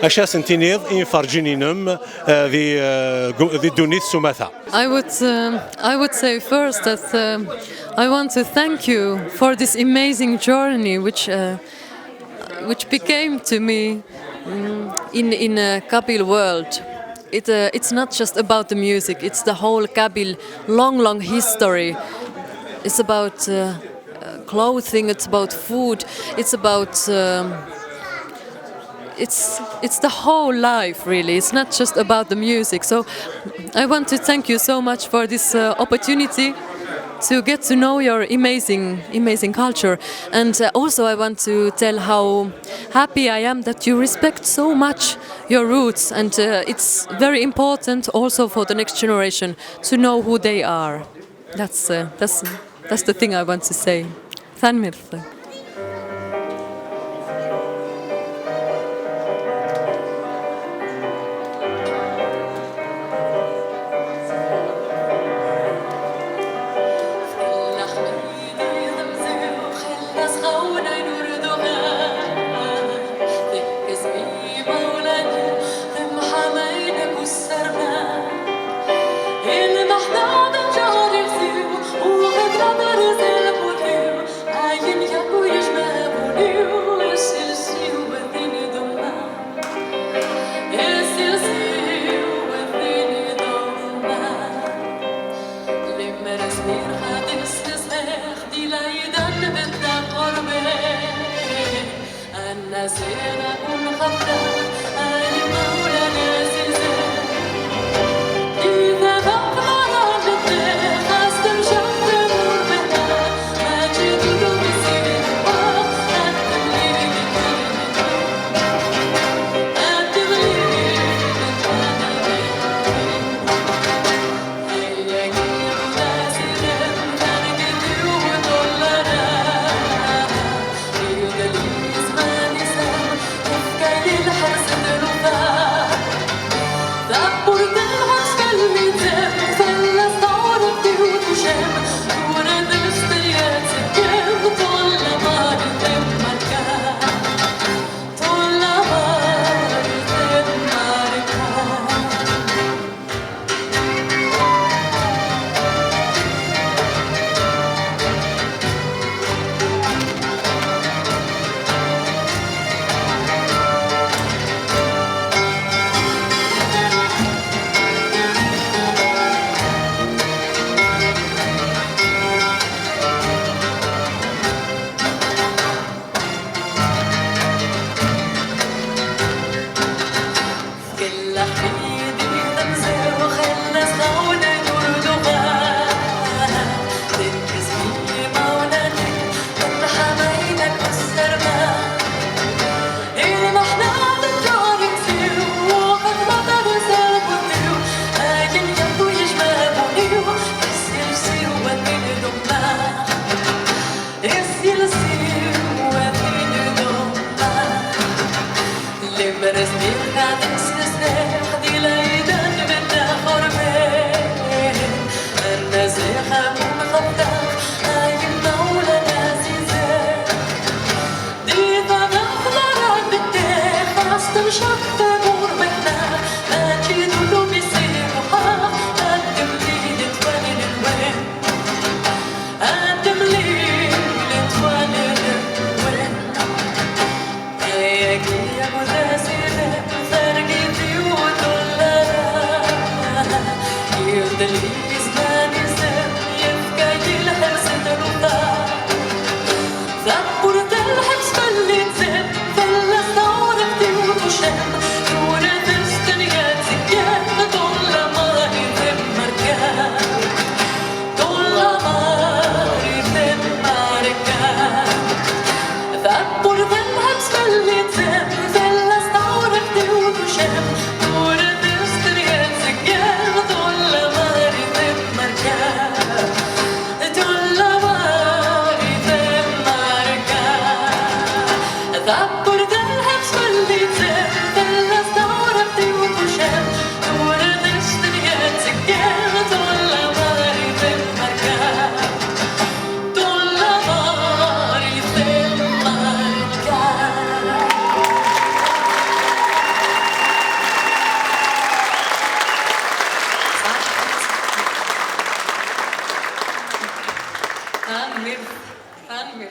أشاس انتينيض إن فرجينينم ذي دونيت سماثا. I would say first that I want to thank you for this amazing journey which became to me in a Kabyle world. It's not just about the music, it's the whole Kabyle long history. It's about clothing, it's about food, it's about it's the whole life really. It's not just about the music. So I want to thank you so much for this opportunity to get to know your amazing culture. And also I want to tell how happy I am that you respect so much your roots, and it's very important also for the next generation to know who they are. That's the thing I want to say. Thank you. Tanmir. Tanmir.